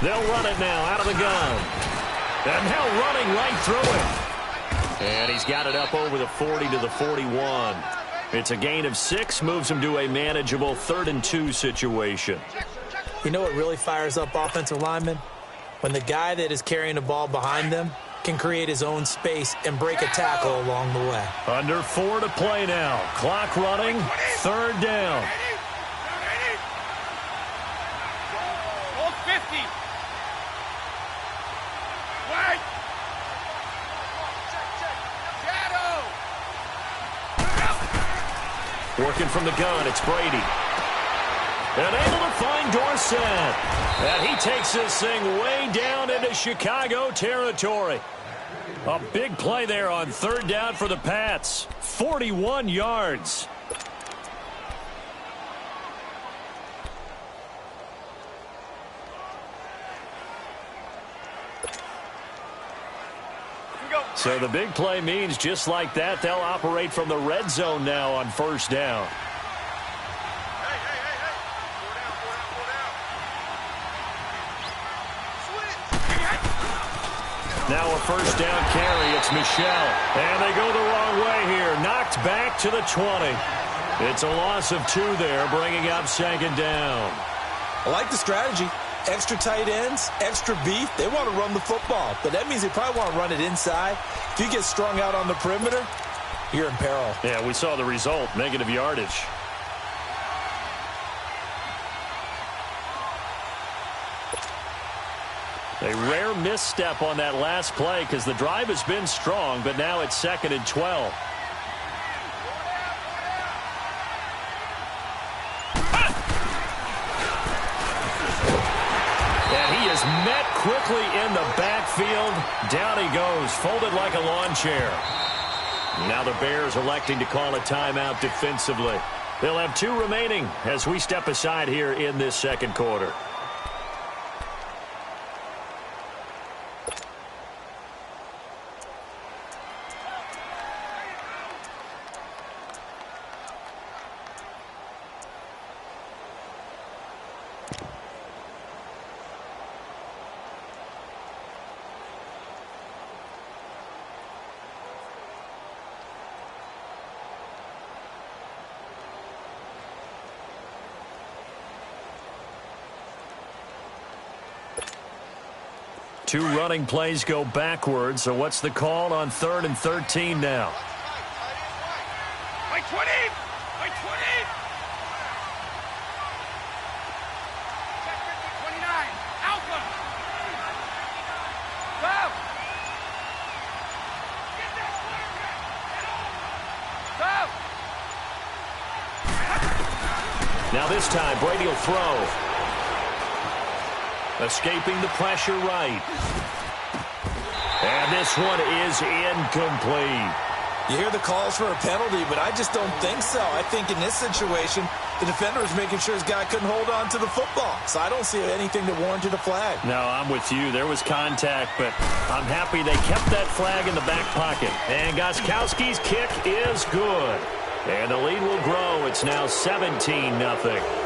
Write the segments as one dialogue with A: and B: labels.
A: They'll run it now out of the gun. And now running right through it. And he's got it up over the 40 to the 41. It's a gain of 6, moves him to a manageable 3rd and 2 situation.
B: You know what really fires up offensive linemen? When the guy that is carrying the ball behind them can create his own space and break a tackle along the way.
A: Under 4 to play now. Clock running, 3rd down.
C: Hold 50. Wait. Shadow.
A: Working from the gun, it's Brady. And able to find Dorsett. And he takes this thing way down into Chicago territory. A big play there on 3rd down for the Pats. 41 yards. So the big play means just like that, they'll operate from the red zone now on 1st down. Now a 1st down carry. It's Michel. And they go the wrong way here. Knocked back to the 20. It's a loss of 2 there, bringing up 2nd down.
B: I like the strategy. Extra tight ends, extra beef. They want to run the football, but that means they probably want to run it inside. If you get strung out on the perimeter, you're in peril.
A: Yeah, we saw the result, negative yardage. A rare misstep on that last play because the drive has been strong, but now it's 2nd and 12. And he is met quickly in the backfield. Down he goes, folded like a lawn chair. Now the Bears electing to call a timeout defensively. They'll have 2 remaining as we step aside here in this 2nd quarter. Two running plays go backwards, so what's the call on 3rd and 13 now?
C: By 20! By 20! Check 50, 29. Alpha! Go! Get that quarterback! Go!
A: Now this time, Brady will throw. Escaping the pressure right. And this one is incomplete.
B: You hear the calls for a penalty, but I just don't think so. I think in this situation, the defender was making sure his guy couldn't hold on to the football. So I don't see anything that warranted a flag.
A: No, I'm with you. There was contact, but I'm happy they kept that flag in the back pocket. And Gostkowski's kick is good. And the lead will grow. It's now 17-0.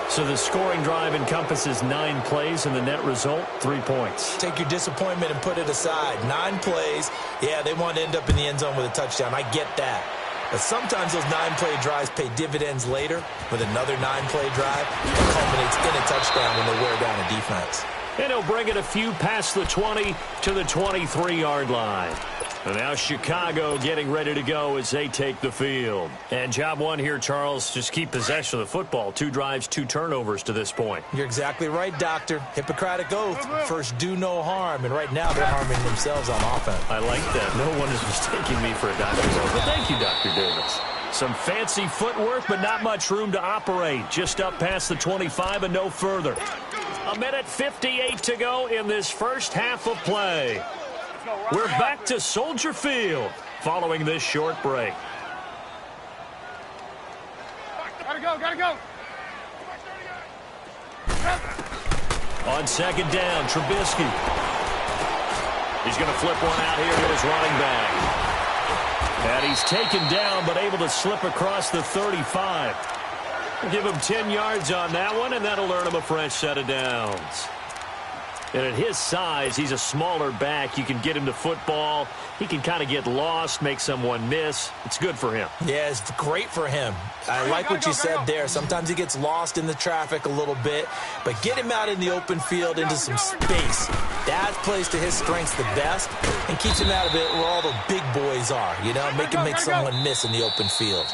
A: So the scoring drive encompasses 9 plays, and the net result, 3 points.
B: Take your disappointment and put it aside. 9 plays. Yeah, they want to end up in the end zone with a touchdown. I get that. But sometimes those 9-play drives pay dividends later with another 9-play drive that culminates in a touchdown when they wear down a defense.
A: And he'll bring it a few past the 20 to the 23-yard line. And now Chicago getting ready to go as they take the field. And job one here, Charles, just keep possession of the football. 2 drives, 2 turnovers to this point.
B: You're exactly right, Doctor. Hippocratic oath. First, do no harm. And right now, they're harming themselves on offense.
A: I like that. No one is mistaking me for a doctor's oath. But thank you, Dr. Davis. Some fancy footwork, but not much room to operate. Just up past the 25 and no further. 1:58 to go in this first half of play. We're back to Soldier Field following this short break.
C: Gotta go, gotta go.
A: On second down, Trubisky. He's going to flip one out here to his running back. And he's taken down, but able to slip across the 35. We'll give him 10 yards on that one, and that'll earn him a fresh set of downs. And at his size, he's a smaller back. You can get him to football. He can kind of get lost, make someone miss. It's good for him.
B: Yeah, it's great for him. I like what you said there. Sometimes he gets lost in the traffic a little bit, but get him out in the open field into some space. That plays to his strengths the best and keeps him out of it where all the big boys are, you know, make him make someone miss in the open field.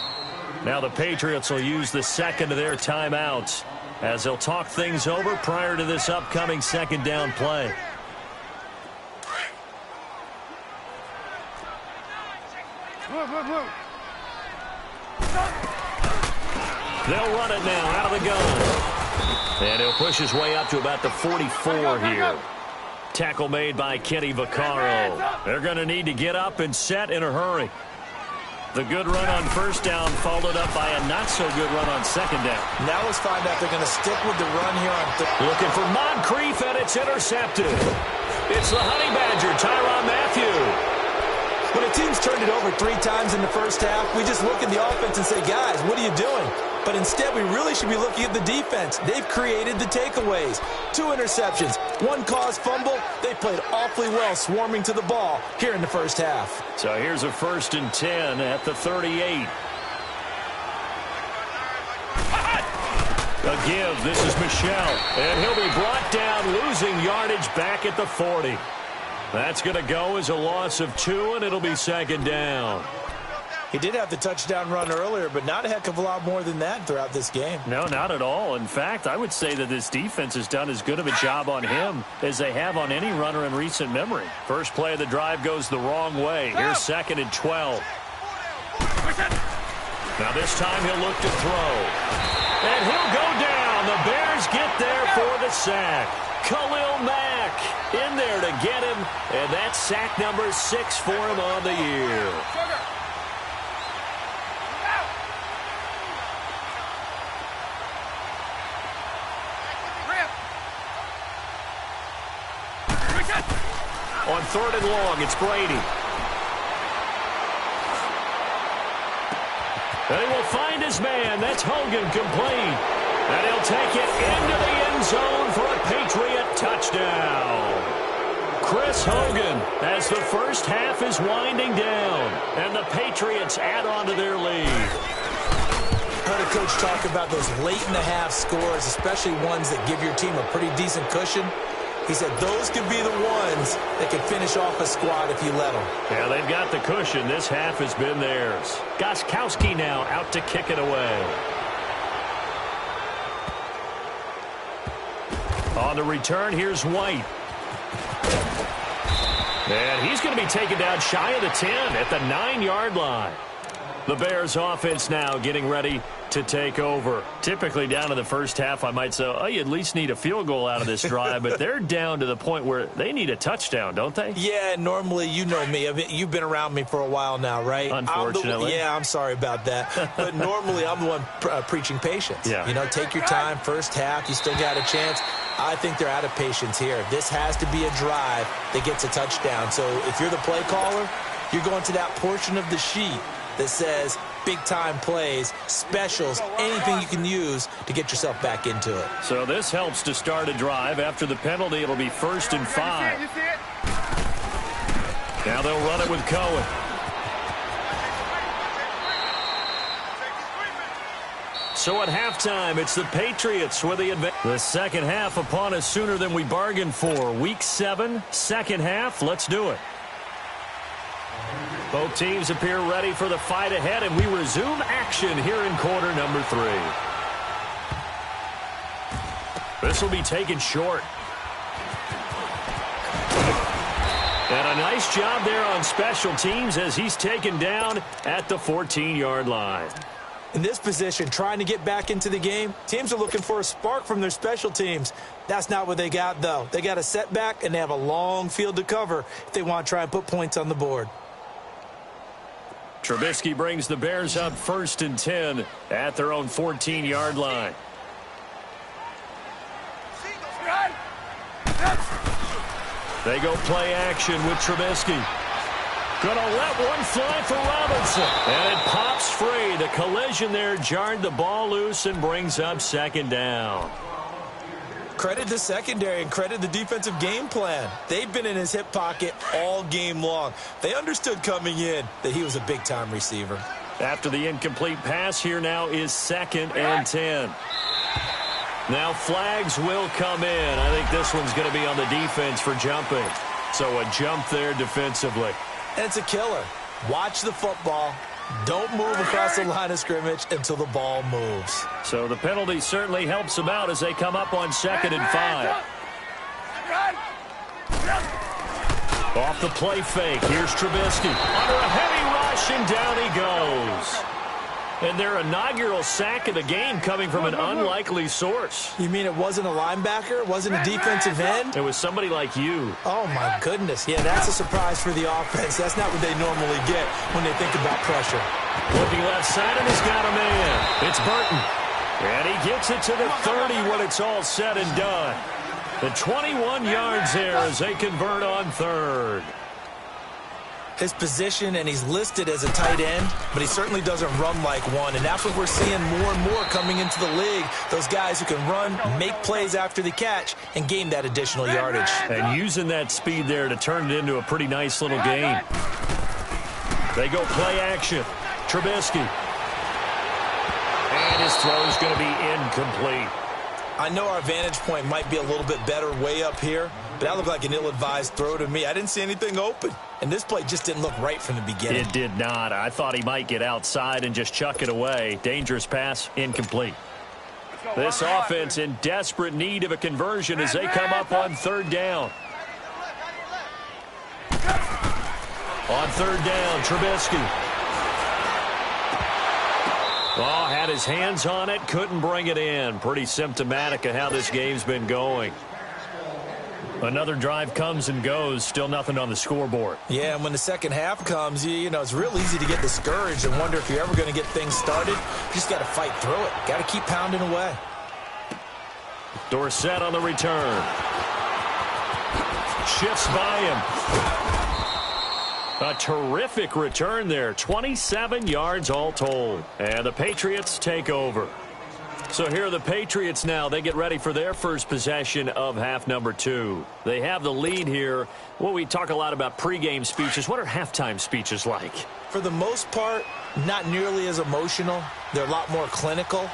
A: Now the Patriots will use the second of their timeouts as they'll talk things over prior to this upcoming second down play. They'll run it now out of the gun. And he'll push his way up to about the 44 here. Tackle made by Kenny Vaccaro. They're going to need to get up and set in a hurry. The good run on first down followed up by a not-so-good run on second down.
B: Now let's find out they're going to stick with the run here on
A: looking for Moncrief, and it's intercepted. It's the Honey Badger, Tyrann Mathieu.
B: When a team's turned it over 3 times in the first half, we just look at the offense and say, guys, what are you doing? But instead, we really should be looking at the defense. They've created the takeaways. 2 interceptions, 1 caused fumble. They played awfully well swarming to the ball here in the first half.
A: So here's a 1st and 10 at the 38. A give. This is Michel. And he'll be brought down, losing yardage back at the 40. That's going to go as a loss of 2, and it'll be second down.
B: He did have the touchdown run earlier, but not a heck of a lot more than that throughout this game.
A: No, not at all. In fact, I would say that this defense has done as good of a job on him as they have on any runner in recent memory. First play of the drive goes the wrong way. Here's 2nd and 12. Now this time he'll look to throw. And he'll go down. The Bears get there for the sack. Khalil Mack in there to get him. And that's sack number 6 for him on the year. On 3rd and long, it's Brady. And he will find his man. That's Hogan complete. And he'll take it into the end zone for a Patriot touchdown. Chris Hogan as the first half is winding down. And the Patriots add on to their lead.
B: Heard a coach talk about those late-in-the-half scores, especially ones that give your team a pretty decent cushion. He said those could be the ones that can finish off a squad if you let them.
A: Yeah, they've got the cushion. This half has been theirs. Gostkowski now out to kick it away. On the return, here's White. And he's going to be taken down shy of the 10 at the 9-yard line. The Bears offense now getting ready to take over. Typically down in the first half, I might say, oh, you at least need a field goal out of this drive, but they're down to the point where they need a touchdown, don't they?
B: Yeah, normally, you know me. I mean, you've been around me for a while now, right?
A: Unfortunately.
B: I'm sorry about that. But normally, I'm the one preaching patience.
A: Yeah.
B: You know, take your time. First half, you still got a chance. I think they're out of patience here. This has to be a drive that gets a touchdown. So if you're the play caller, you're going to that portion of the sheet that says big-time plays, specials, anything you can use to get yourself back into it.
A: So this helps to start a drive. After the penalty, it'll be 1st and 5. Now they'll run it with Cohen. So at halftime, it's the Patriots with the advantage. The second half upon us sooner than we bargained for. Week 7, second half. Let's do it. Both teams appear ready for the fight ahead, and we resume action here in quarter number 3. This will be taken short. And a nice job there on special teams as he's taken down at the 14-yard line.
B: In this position, trying to get back into the game, teams are looking for a spark from their special teams. That's not what they got, though. They got a setback, and they have a long field to cover if they want to try and put points on the board.
A: Trubisky brings the Bears up 1st and 10 at their own 14-yard line. They go play action with Trubisky. Gonna let one fly for Robinson. And it pops free. The collision there jarred the ball loose and brings up 2nd down.
B: Credit the secondary and credit the defensive game plan. They've been in his hip pocket all game long. They understood coming in that he was a big-time receiver.
A: After the incomplete pass, here now is 2nd and 10. Now flags will come in. I think this one's going to be on the defense for jumping. So a jump there defensively.
B: And it's a killer. Watch the football. Don't move across the line of scrimmage until the ball moves.
A: So the penalty certainly helps them out as they come up on 2nd and 5. Off the play fake. Here's Trubisky. Under a heavy rush, and down he goes. And their inaugural sack of the game coming from an unlikely source.
B: You mean it wasn't a linebacker? It wasn't a defensive end?
A: It was somebody like you.
B: Oh, my goodness. Yeah, that's a surprise for the offense. That's not what they normally get when they think about pressure.
A: Looking left side, and he's got a man. It's Burton. And he gets it to the 30 when it's all said and done. The 21 yards there as they convert on 3rd.
B: His position, and he's listed as a tight end, but he certainly doesn't run like one, and that's what we're seeing more and more coming into the league. Those guys who can run, make plays after the catch, and gain that additional yardage.
A: And using that speed there to turn it into a pretty nice little game. They go play action. Trubisky. And his throw is going to be incomplete.
B: I know our vantage point might be a little bit better way up here, but that looked like an ill-advised throw to me. I didn't see anything open, and this play just didn't look right from the beginning.
A: It did not. I thought he might get outside and just chuck it away. Dangerous pass, incomplete. This offense in desperate need of a conversion as they come up on 3rd down. On 3rd down, Trubisky. Oh, had his hands on it, couldn't bring it in. Pretty symptomatic of how this game's been going. Another drive comes and goes, still nothing on the scoreboard.
B: Yeah, and when the second half comes, you know, it's real easy to get discouraged and wonder if you're ever going to get things started. You just got to fight through it. Got to keep pounding away.
A: Dorsett on the return. Shifts by him. A terrific return there. 27 yards all told. And the Patriots take over. So here are the Patriots now. They get ready for their first possession of half number 2. They have the lead here. Well, we talk a lot about pregame speeches. What are halftime speeches like?
B: For the most part, not nearly as emotional. They're a lot more clinical.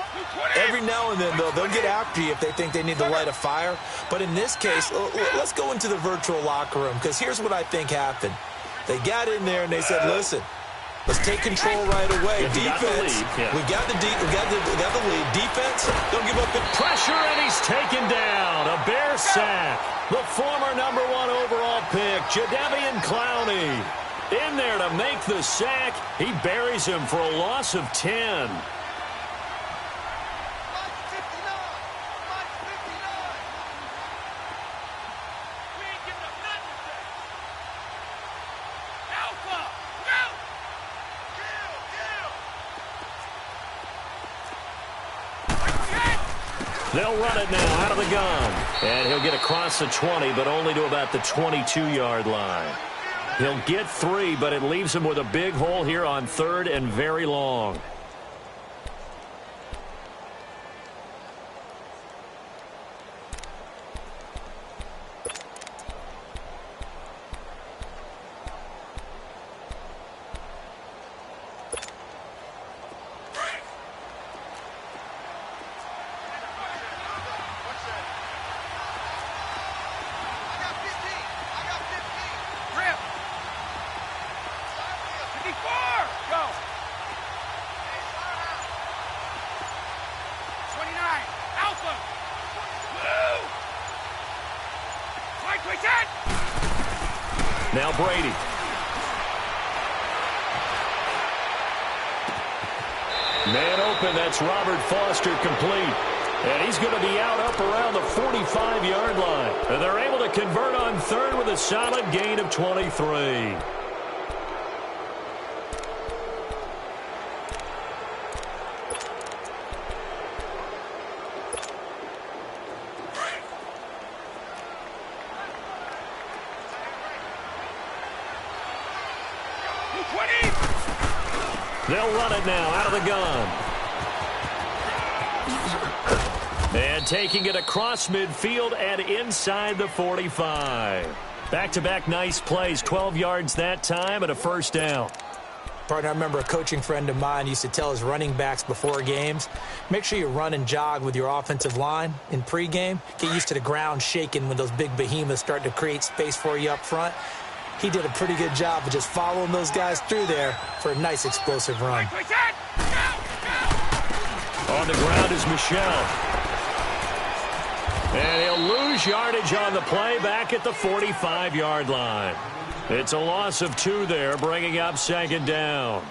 B: Every now and then, though, they'll get after you if they think they need to light a fire. But in this case, let's go into the virtual locker room, because here's what I think happened. They got in there and they said, listen, let's take control right away. Defense, we got the lead. Defense, don't give up the
A: pressure, and he's taken down. A Bear sack. The former #1 overall pick, Jadeveon Clowney, in there to make the sack. He buries him for a loss of 10. They'll run it now out of the gun. And he'll get across the 20, but only to about the 22-yard line. He'll get 3, but it leaves him with a big hole here on 3rd and very long. Now Brady. Man open, that's Robert Foster complete. And he's going to be out up around the 45-yard line. And they're able to convert on 3rd with a solid gain of 23. They'll run it now out of the gun. And taking it across midfield and inside the 45. Back-to-back nice plays, 12 yards that time and a first down.
B: Partner, I remember a coaching friend of mine used to tell his running backs before games, make sure you run and jog with your offensive line in pregame. Get used to the ground shaking when those big behemoths start to create space for you up front. He did a pretty good job of just following those guys through there for a nice explosive run.
A: On the ground is Michel. And he'll lose yardage on the play back at the 45-yard line. It's a loss of 2 there, bringing up second down.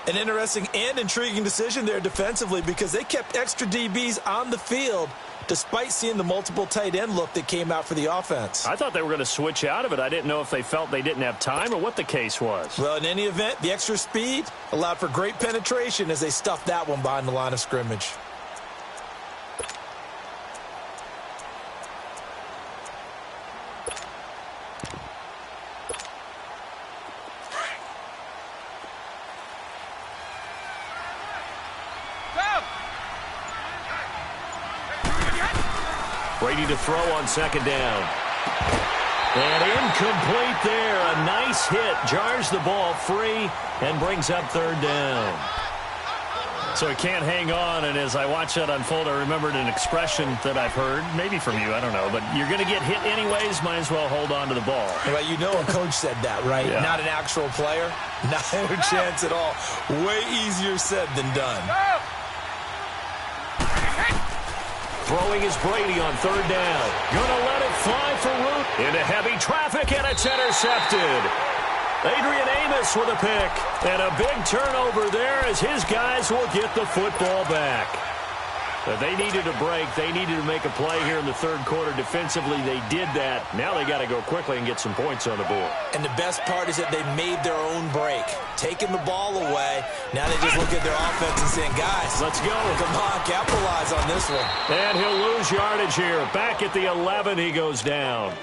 B: An interesting and intriguing decision there defensively because they kept extra DBs on the field despite seeing the multiple tight end look that came out for the offense.
A: I thought they were going to switch out of it. I didn't know if they felt they didn't have time or what the case was.
B: Well, in any event, the extra speed allowed for great penetration as they stuffed that one behind the line of scrimmage.
A: Brady to throw on second down. And incomplete there. A nice hit. Jars the ball free and brings up third down. So he can't hang on, and as I watch that unfold, I remembered an expression that I've heard, maybe from you, I don't know, but you're going to get hit anyways, might as well hold on to the ball.
B: Well, you know a coach said that, right?
A: Yeah.
B: Not an actual player. Not a chance at all. Way easier said than done.
A: Throwing is Brady on third down. Gonna let it fly for Root into heavy traffic, and it's intercepted. Adrian Amos with a pick. And a big turnover there as his guys will get the football back. But they needed a break. They needed to make a play here in the third quarter. Defensively, they did that. Now they got to go quickly and get some points on the board.
B: And the best part is that they made their own break. Taking the ball away. Now they just look at their offense and saying, guys,
A: let's go.
B: Come on, capitalize on this one.
A: And he'll lose yardage here. Back at the 11, he goes down.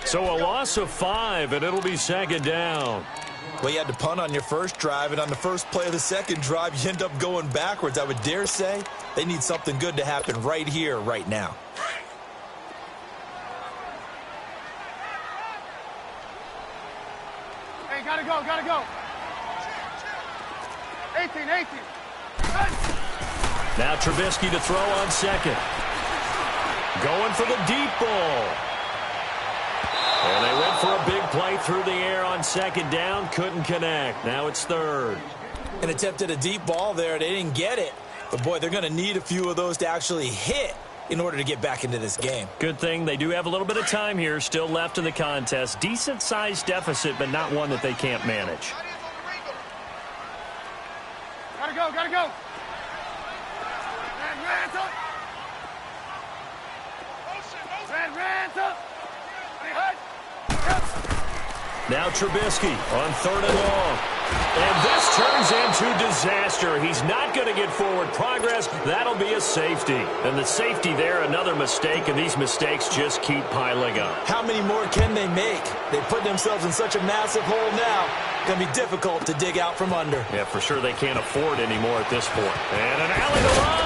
A: So a loss of 5, and it'll be second down.
B: Well, you had to punt on your first drive, and on the first play of the second drive, you end up going backwards. I would dare say they need something good to happen right here, right now.
C: Hey, gotta go, gotta go. 18.
A: Now Trubisky to throw on second. Going for the deep ball. And they went for a big play through the air on second down. Couldn't connect. Now it's third.
B: An attempt at a deep ball there. They didn't get it. But, boy, they're going to need a few of those to actually hit in order to get back into this game.
A: Good thing they do have a little bit of time here still left in the contest. Decent-sized deficit, but not one that they can't manage.
C: Gotta go. Ransom.
A: Now Trubisky on third and long. And this turns into disaster. He's not going to get forward progress. That'll be a safety. And the safety there, another mistake, and these mistakes just keep piling up.
B: How many more can they make? They put themselves in such a massive hole now. Going to be difficult to dig out from under.
A: Yeah, for sure they can't afford anymore at this point. And an alley to run.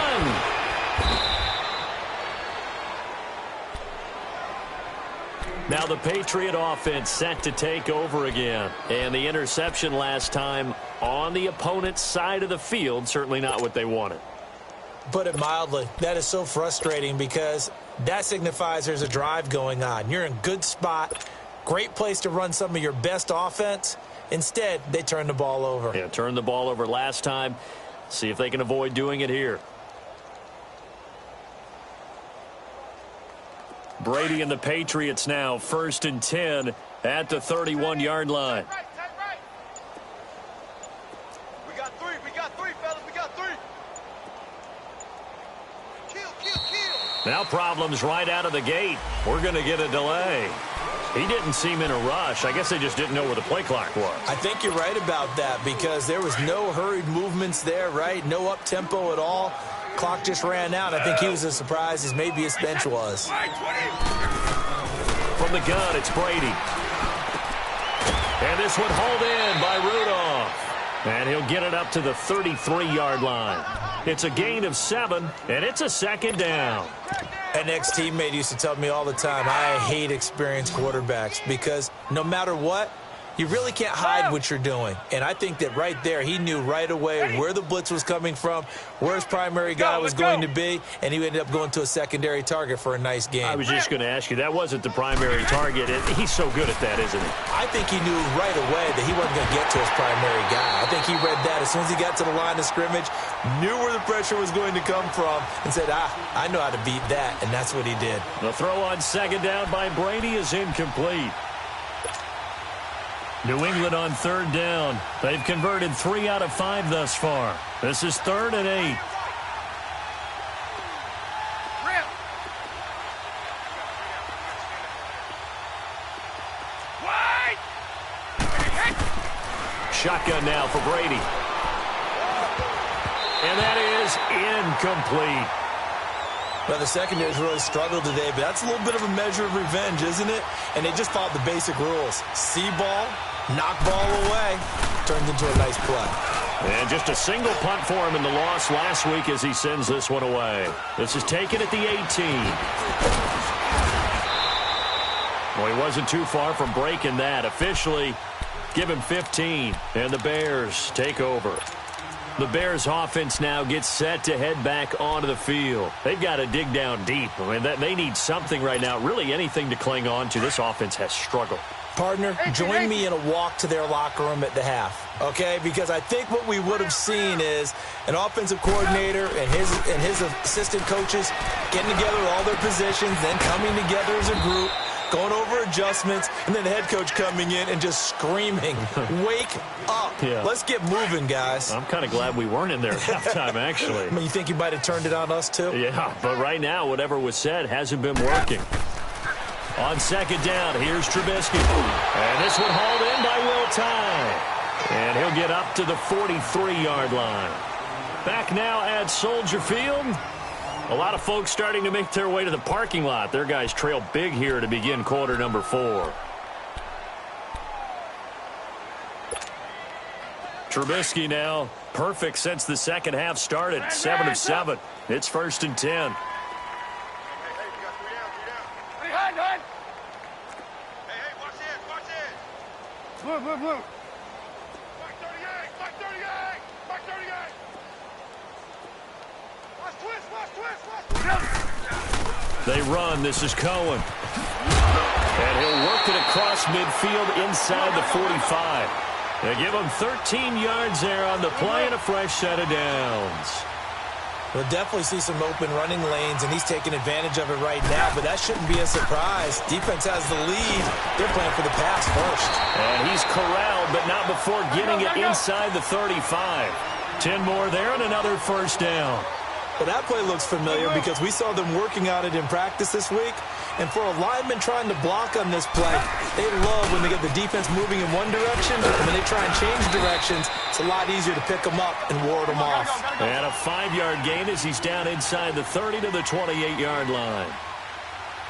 A: Now the Patriot offense set to take over again. And the interception last time on the opponent's side of the field, certainly not what they wanted.
B: Put it mildly, that is so frustrating because that signifies there's a drive going on. You're in a good spot, great place to run some of your best offense. Instead, they turn the ball over.
A: Yeah, turned the ball over last time. See if they can avoid doing it here. Brady and the Patriots now, 1st and 10 at the 31-yard line.
C: We got three, fellas. We got three. Kill.
A: Now problems right out of the gate. We're going to get a delay. He didn't seem in a rush. I guess they just didn't know where the play clock was.
B: I think you're right about that because there was no hurried movements there, right? No up-tempo at all. Clock just ran out. I think he was as surprised as maybe his bench was.
A: From the gun, it's Brady. And this one hauled in by Rudolph. And he'll get it up to the 33-yard line. It's a gain of 7, and it's a second down.
B: An ex-teammate used to tell me all the time, I hate experienced quarterbacks because no matter what, you really can't hide what you're doing. And I think that right there, he knew right away where the blitz was coming from, where his primary guy was going to be, and he ended up going to a secondary target for a nice game.
A: I was just going to ask you, that wasn't the primary target. He's so good at that, isn't he?
B: I think he knew right away that he wasn't going to get to his primary guy. I think he read that as soon as he got to the line of scrimmage, knew where the pressure was going to come from, and said, I know how to beat that, and that's what he did.
A: The throw on second down by Brady is incomplete. New England on third down. They've converted 3 out of 5 thus far. This is 3rd and 8. Shotgun now for Brady. And that is incomplete.
B: Well, the secondary's really struggled today, but that's a little bit of a measure of revenge, isn't it? And they just followed the basic rules. See ball, knock ball away, turned into a nice play.
A: And just a single punt for him in the loss last week as he sends this one away. This is taken at the 18. Well, he wasn't too far from breaking that. Officially, give him 15, and the Bears take over. The Bears offense now gets set to head back onto the field. They've got to dig down deep. I mean, they need something right now, really anything to cling on to. This offense has struggled.
B: Partner, join me in a walk to their locker room at the half, okay? Because I think what we would have seen is an offensive coordinator and his assistant coaches getting together with all their positions, then coming together as a group, going over adjustments, and then the head coach coming in and just screaming, wake up. Yeah. Let's get moving, guys.
A: I'm kind of glad we weren't in there at halftime, actually.
B: I mean, you think you might have turned it on us, too?
A: Yeah, but right now, whatever was said hasn't been working. On second down, here's Trubisky. And this one hauled in by Will Tye. And he'll get up to the 43-yard line. Back now at Soldier Field. A lot of folks starting to make their way to the parking lot. Their guys trail big here to begin quarter number 4. Trubisky now perfect since the second half started. 7 of 7. It's 1st and 10.
C: Blue. Back 38. Back 38. Back 38. Watch twist.
A: They run. This is Cohen. And he'll work it across midfield inside the 45. They give him 13 yards there on the play and a fresh set of downs.
B: We'll definitely see some open running lanes, and he's taking advantage of it right now, but that shouldn't be a surprise. Defense has the lead. They're playing for the pass first.
A: And he's corralled, but not before getting it inside the 35. 10 more there and another first down.
B: Well, that play looks familiar because we saw them working on it in practice this week. And for a lineman trying to block on this play, they love when they get the defense moving in one direction. And when they try and change directions, it's a lot easier to pick them up and ward them off.
A: And a 5-yard gain as he's down inside the 30 to the 28-yard line.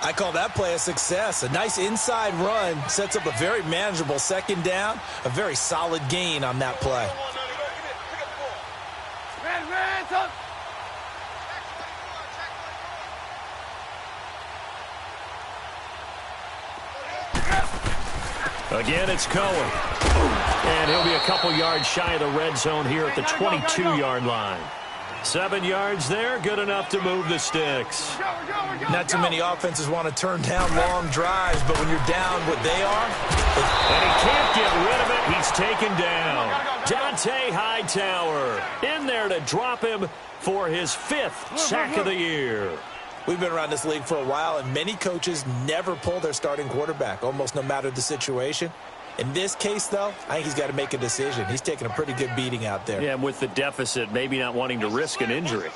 B: I call that play a success. A nice inside run sets up a very manageable second down, a very solid gain on that play.
A: Again, it's Cohen. And he'll be a couple yards shy of the red zone here at the 22-yard line. 7 yards there, good enough to move the sticks.
B: Not too many offenses want to turn down long drives, but when you're down what they are...
A: And he can't get rid of it. He's taken down. Dante Hightower in there to drop him for his 5th sack of the year.
B: We've been around this league for a while, and many coaches never pull their starting quarterback, almost no matter the situation. In this case, though, I think he's got to make a decision. He's taking a pretty good beating out there.
A: Yeah, and with the deficit, maybe not wanting to risk an injury.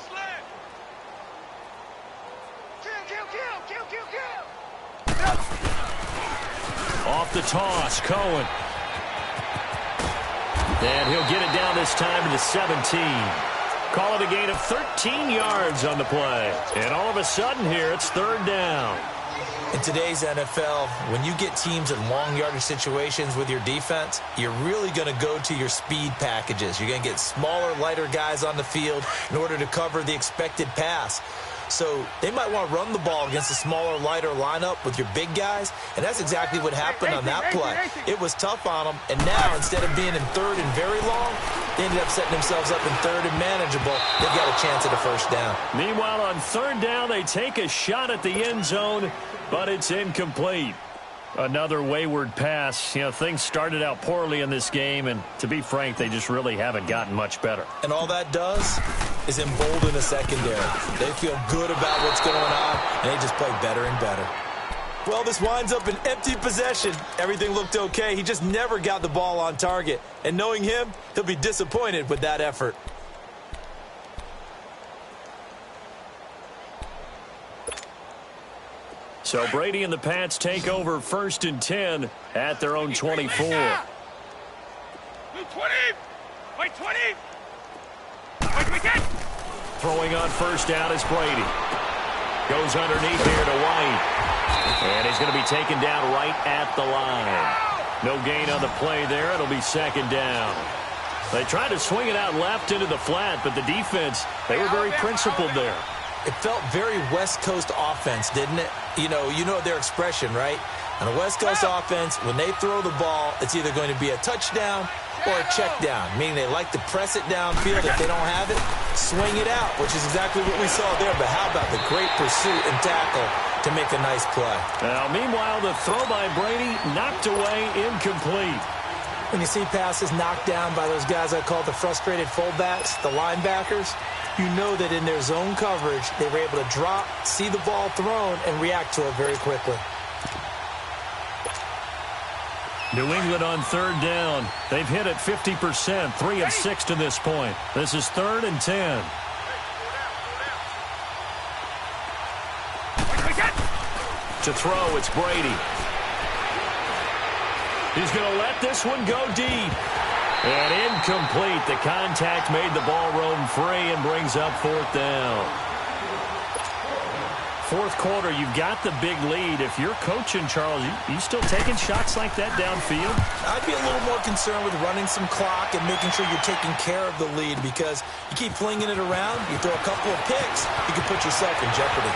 A: Off the toss, Cohen. And he'll get it down this time to the 17. Call it a gain of 13 yards on the play. And all of a sudden here, it's 3rd down.
B: In today's NFL, when you get teams in long yardage situations with your defense, you're really going to go to your speed packages. You're going to get smaller, lighter guys on the field in order to cover the expected pass. So they might want to run the ball against a smaller, lighter lineup with your big guys, and that's exactly what happened on that play. It was tough on them, and now instead of being in third and very long, they ended up setting themselves up in third and manageable. They've got a chance at a first down.
A: Meanwhile, on third down, they take a shot at the end zone, but it's incomplete. Another wayward pass. You know, things started out poorly in this game, and to be frank, they just really haven't gotten much better.
B: And all that does is embolden the secondary. They feel good about what's going on, and they just play better and better. Well, this winds up an empty possession. Everything looked okay. He just never got the ball on target. And knowing him, he'll be disappointed with that effort.
A: So Brady and the Pats take over 1st and 10 at their own 24.
C: 20! Wait, 20! Wait,
A: Throwing on first down is Brady. Goes underneath here to White. And he's going to be taken down right at the line. No gain on the play there. It'll be 2nd down. They tried to swing it out left into the flat, but the defense, they were very principled there.
B: It felt very West Coast offense, didn't it? You know their expression, right? On a West Coast offense, when they throw the ball, it's either going to be a touchdown or a check down, meaning they like to press it downfield. If they don't have it, swing it out, which is exactly what we saw there. But how about the great pursuit and tackle to make a nice play?
A: Now, meanwhile, the throw by Brady knocked away, incomplete.
B: When you see passes knocked down by those guys I call the frustrated fullbacks, the linebackers, you know that in their zone coverage, they were able to drop, see the ball thrown, and react to it very quickly.
A: New England on third down. They've hit it 50%, 3 of 6 to this point. This is 3rd and 10. To throw, it's Brady. He's going to let this one go deep. And incomplete. The contact made the ball roam free and brings up 4th down. 4th quarter, you've got the big lead. If you're coaching, Charles, you still taking shots like that downfield?
B: I'd be a little more concerned with running some clock and making sure you're taking care of the lead, because you keep flinging it around, you throw a couple of picks, you can put yourself in jeopardy.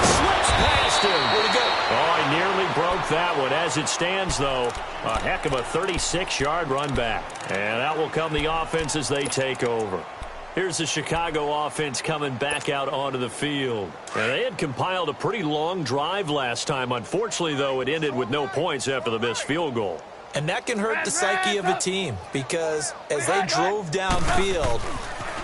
A: Slips past him.
B: Where'd he go?
A: Oh, he nearly broke that one. As it stands, though, a heck of a 36-yard run back. And out will come the offense as they take over. Here's the Chicago offense coming back out onto the field. And they had compiled a pretty long drive last time. Unfortunately, though, it ended with no points after the missed field goal.
B: And that can hurt the psyche of a team, because as they drove downfield,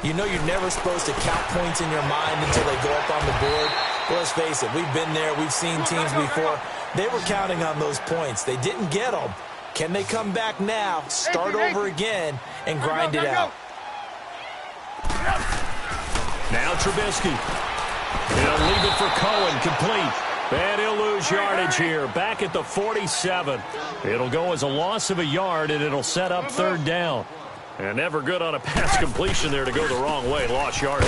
B: you know you're never supposed to count points in your mind until they go up on the board. Well, let's face it, we've been there, we've seen teams before. They were counting on those points. They didn't get them. Can they come back now, start over again, and grind it out?
A: Now Trubisky. He'll leave it for Cohen, complete. And he'll lose yardage here, back at the 47. It'll go as a loss of a yard, and it'll set up 3rd down. And never good on a pass completion there to go the wrong way, lost yardage.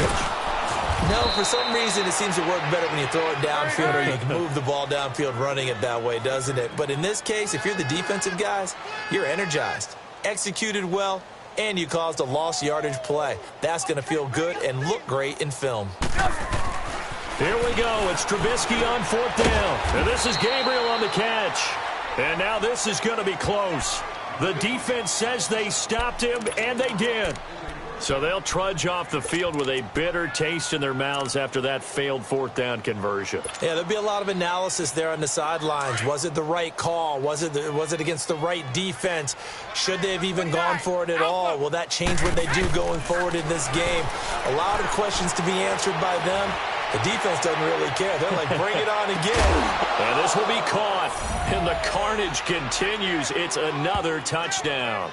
B: No, for some reason it seems to work better when you throw it downfield, or you can move the ball downfield running it that way, doesn't it? But in this case, if you're the defensive guys, you're energized, executed well, and you caused a lost yardage play. That's going to feel good and look great in film.
A: Here we go. It's Trubisky on 4th down. And this is Gabriel on the catch. And now this is going to be close. The defense says they stopped him, and they did. So they'll trudge off the field with a bitter taste in their mouths after that failed 4th down conversion.
B: Yeah, there'll be a lot of analysis there on the sidelines. Was it the right call? Was it against the right defense? Should they have even gone for it at all? Will that change what they do going forward in this game? A lot of questions to be answered by them. The defense doesn't really care. They're like, bring it on again.
A: And this will be caught. And the carnage continues. It's another touchdown.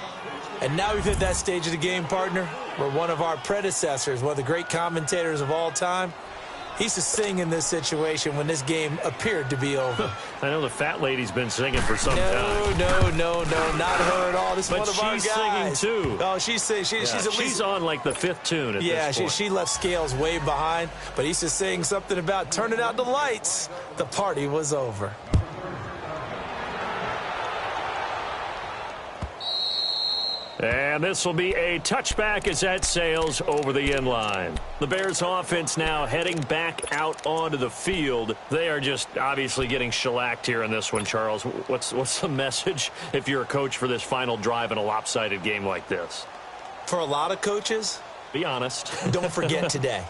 B: And now we've hit that stage of the game, partner, where one of our predecessors, one of the great commentators of all time, He used to sing in this situation when this game appeared to be over.
A: I know the fat lady's been singing for some time.
B: No, not her at all. This is
A: but
B: one of our guys.
A: She's singing too.
B: Oh, she's at least...
A: She's on like the 5th tune at this point.
B: She left Scales way behind, but he used to sing something about turning out the lights. The party was over.
A: And this will be a touchback as that sails over the end line. The Bears offense now heading back out onto the field. They are just obviously getting shellacked here in this one, Charles. What's the message if you're a coach for this final drive in a lopsided game like this?
B: For a lot of coaches,
A: be honest.
B: Don't forget today.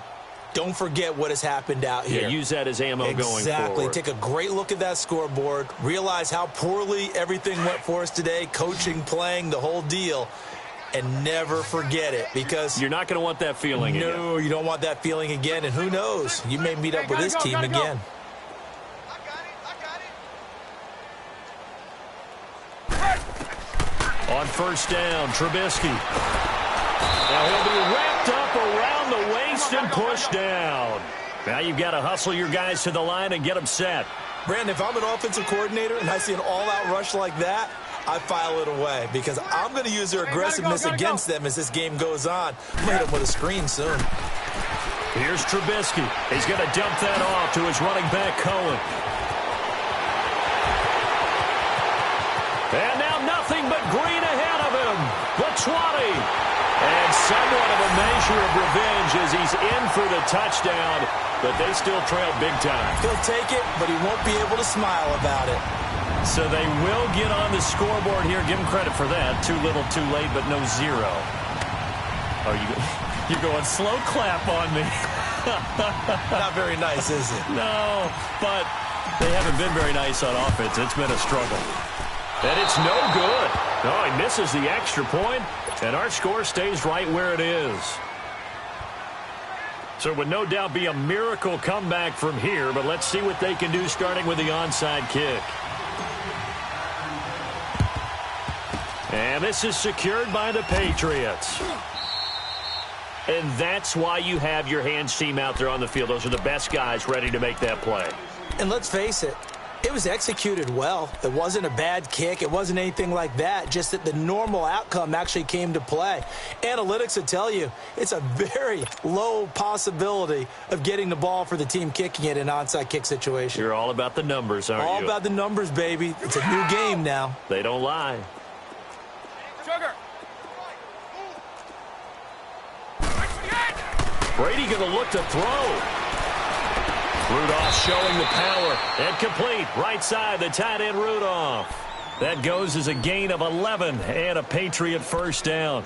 B: Don't forget what has happened out here.
A: Yeah, use that as ammo going forward.
B: Exactly. Take a great look at that scoreboard. Realize how poorly everything went for us today. Coaching, playing, the whole deal. And never forget it, because
A: you're not going to want that feeling again.
B: No, you don't want that feeling again. And who knows? You may meet up with this team again.
A: On first down, Trubisky. Now he'll be wrapped up around the waist and pushed down. Now you've got to hustle your guys to the line and get them set.
B: Brandon, if I'm an offensive coordinator and I see an all-out rush like that, I file it away, because I'm going to use their aggressiveness against them as this game goes on. I'm going to hit them with a screen soon.
A: Here's Trubisky. He's going to dump that off to his running back, Cohen. And now nothing but green ahead of him. The 20. And somewhat of a measure of revenge as he's in for the touchdown, but they still trail big time.
B: He'll take it, but he won't be able to smile about it.
A: So they will get on the scoreboard here. Give them credit for that. Too little, too late, but no zero. Oh, you're going slow clap on me.
B: Not very nice, is it?
A: No, but they haven't been very nice on offense. It's been a struggle. And it's no good. Oh, he misses the extra point, and our score stays right where it is. So it would no doubt be a miracle comeback from here, but let's see what they can do starting with the onside kick. And this is secured by the Patriots. And that's why you have your hands team out there on the field. Those are the best guys ready to make that play.
B: And let's face it, it was executed well. It wasn't a bad kick. It wasn't anything like that. Just that the normal outcome actually came to play. Analytics will tell you it's a very low possibility of getting the ball for the team kicking it in an onside kick situation.
A: You're all about the numbers, aren't you?
B: All about the numbers, baby. It's a new game now.
A: They don't lie. Brady going to look to throw. Rudolph showing the power. And complete. Right side, the tight end Rudolph. That goes as a gain of 11 and a Patriot first down.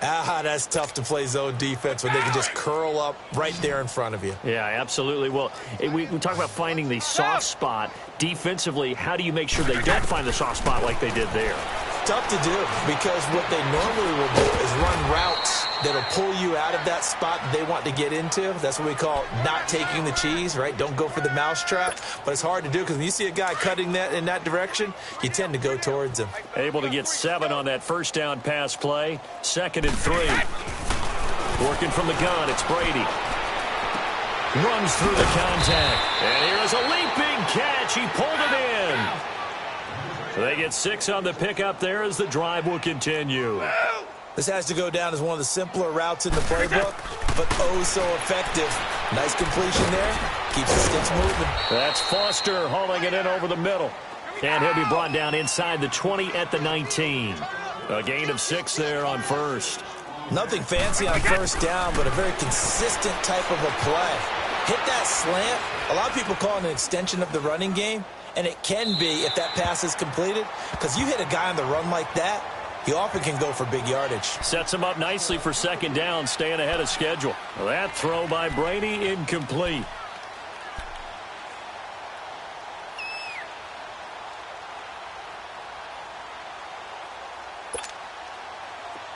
B: That's tough to play zone defense when they can just curl up right there in front of you.
A: Yeah, absolutely. Well, we talk about finding the soft spot. Defensively, how do you make sure they don't find the soft spot like they did there?
B: Tough to do, because what they normally will do is run routes that'll pull you out of that spot that they want to get into. That's what we call not taking the cheese, right? Don't go for the mousetrap. But it's hard to do, because when you see a guy cutting that in that direction, you tend to go towards him.
A: Able to get 7 on that first down pass play. 2nd and 3. Working from the gun, it's Brady. Runs through the contact. And here's a leaping catch. He pulled it in. So they get 6 on the pickup there as the drive will continue.
B: This has to go down as one of the simpler routes in the playbook, but oh so effective. Nice completion there. Keeps the sticks moving.
A: That's Foster hauling it in over the middle. And he'll be brought down inside the 20 at the 19. A gain of 6 there on first.
B: Nothing fancy on first down, but a very consistent type of a play. Hit that slant. A lot of people call it an extension of the running game, and it can be if that pass is completed, because you hit a guy on the run like that, he often can go for big yardage.
A: Sets him up nicely for 2nd down, staying ahead of schedule. That throw by Brady incomplete.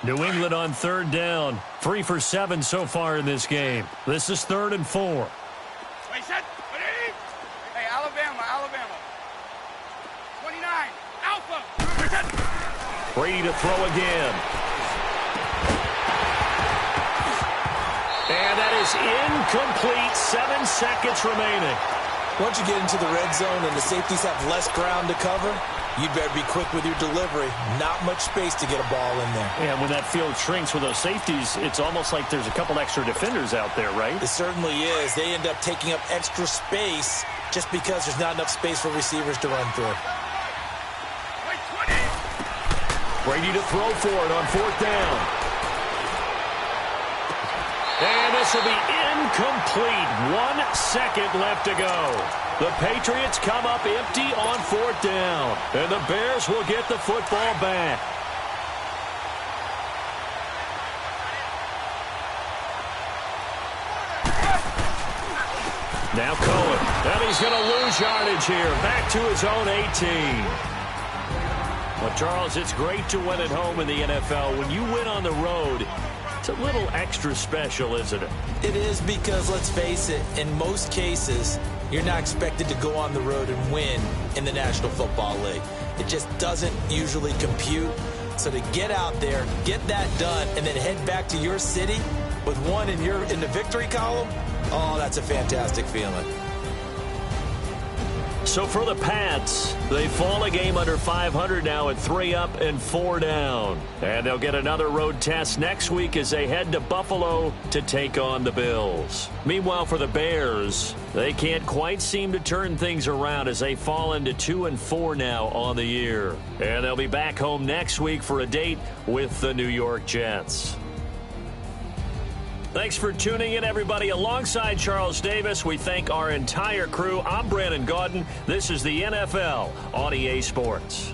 A: New England on 3rd down. 3 for 7 so far in this game. This is 3rd and 4.
C: Hey, Alabama. 29, Alpha.
A: Brady to throw again. And that is is incomplete. 7 seconds remaining.
B: Once you get into the red zone and the safeties have less ground to cover, you better be quick with your delivery. Not much space to get a ball in there.
A: And when that field shrinks with those safeties, it's almost like there's a couple extra defenders out there, right?
B: It certainly is. They end up taking up extra space just because there's not enough space for receivers to run through.
A: Brady to throw for it on 4th down. And this will be incomplete. 1 second left to go. The Patriots come up empty on 4th down. And the Bears will get the football back. Now Cohen. And he's going to lose yardage here. Back to his own 18. Well, Charles, it's great to win at home in the NFL. When you win on the road, it's a little extra special, isn't it?
B: It is because, let's face it, in most cases, you're not expected to go on the road and win in the National Football League. It just doesn't usually compute. So to get out there, get that done, and then head back to your city with one in the victory column, oh, that's a fantastic feeling.
A: So for the Pats, they fall a game under 500 now at 3 up and 4 down. And they'll get another road test next week as they head to Buffalo to take on the Bills. Meanwhile, for the Bears, they can't quite seem to turn things around as they fall into 2 and 4 now on the year. And they'll be back home next week for a date with the New York Jets. Thanks for tuning in, everybody. Alongside Charles Davis, we thank our entire crew. I'm Brandon Gaudin. This is the NFL on EA Sports.